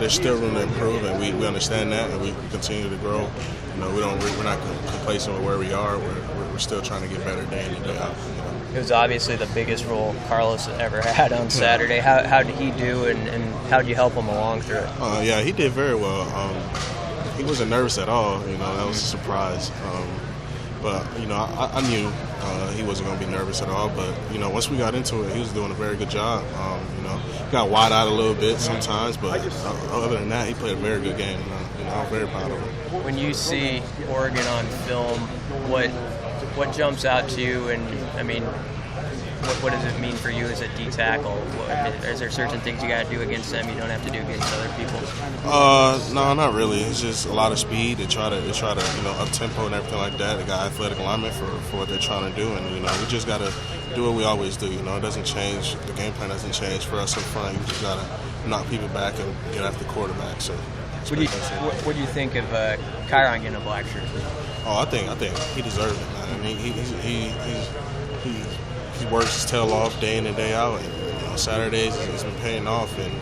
there's still room to improve, and we understand that, and we continue to grow. We're not complacent with where we are. We're still trying to get better day in and day out. It was obviously the biggest role Carlos ever had on Saturday. How did he do, and how did you help him along through it? Yeah, he did very well. He wasn't nervous at all. That was a surprise. But I knew he wasn't going to be nervous at all. But once we got into it, he was doing a very good job. Got wide out a little bit sometimes, but other than that, he played a very good game. I'm very proud of him. When you see Oregon on film, what jumps out to you? And I mean, what does it mean for you as a D tackle? Is there certain things you got to do against them you don't have to do against other people? No, not really. It's just a lot of speed. They try to up tempo and everything like that. They got athletic alignment for what they're trying to do, and we just got to do what we always do. It doesn't change. The game plan doesn't change for us up front. You just got to knock people back and get after the quarterback. So. What do you think of Kyron getting a black shirt? Oh, I think he deserves it, man. I mean, he works his tail off day in and day out, and Saturdays it's been paying off. And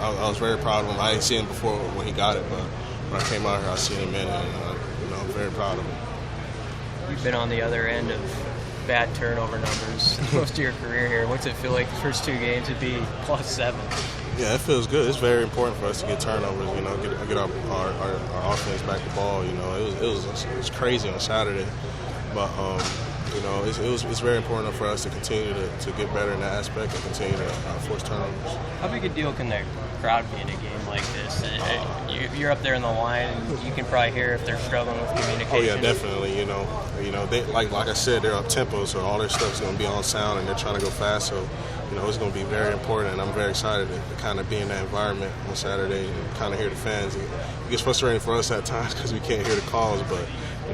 I was very proud of him. I didn't see him before when he got it, but when I came out here, I seen him in, and I'm very proud of him. You've been on the other end of bad turnover numbers most of your career here. What's it feel like the first two games to be +7? Yeah, it feels good. It's very important for us to get turnovers. Get our offense back the ball. It was crazy on Saturday, but it's very important for us to continue to get better in that aspect and continue to force turnovers. How big a deal can the crowd be in a game like this? You're up there in the line, and you can probably hear if they're struggling with communication. Oh yeah, definitely. They like I said, they're up tempo, so all their stuff's going to be on sound, and they're trying to go fast. So it's going to be very important, and I'm very excited to kind of be in that environment on Saturday and kind of hear the fans. It gets frustrating for us at times because we can't hear the calls, but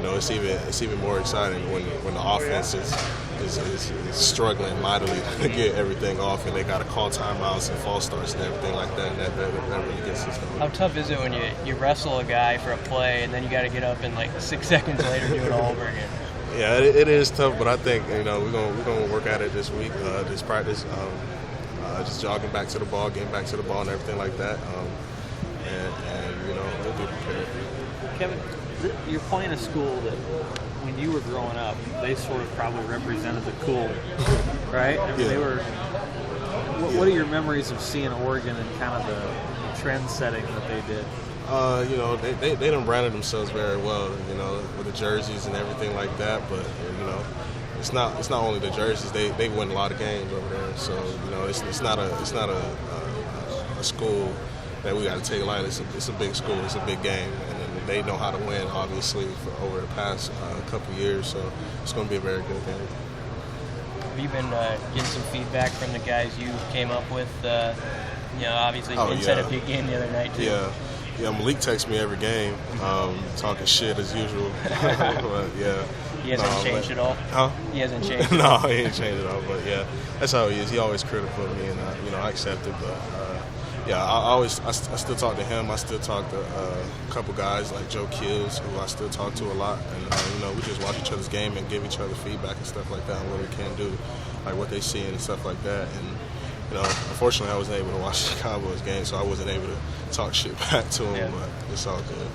it's even more exciting when the offense is struggling mightily to get everything off, and they got to call timeouts and false starts and everything like that, and that really gets us going. How tough is it when you wrestle a guy for a play and then you got to get up and 6 seconds later do it all over again? Yeah, it is tough, but I think we're gonna work at it this week, this practice, just jogging back to the ball, getting back to the ball, and everything like that, and we'll be prepared. Kevin, you're playing a school that, when you were growing up, they sort of probably represented the cool, right? I mean, yeah. They were. What are your memories of seeing Oregon and kind of the trend setting that they did? They done branded themselves very well, with the jerseys and everything like that. But it's not only the jerseys. They win a lot of games over there. So it's not a school that we got to take lightly. It's a big school. It's a big game, and they know how to win. Obviously, for over the past couple years. So it's going to be a very good game. Have you been getting some feedback from the guys you came up with? Obviously you didn't set a big game the other night too. Yeah, Malik texts me every game, talking shit as usual. But yeah. He hasn't changed at all? Huh? He hasn't changed? No, he ain't changed at all. But yeah, that's how he is. He always critical of me, and I accept it. But I still talk to him. I still talk to a couple guys like Joe Kills, who I still talk to a lot. And we just watch each other's game and give each other feedback and stuff like that, and what we can do, like what they see and stuff like that. And unfortunately, I wasn't able to watch the Cowboys game, so I wasn't able to talk shit back to them. But it's all good.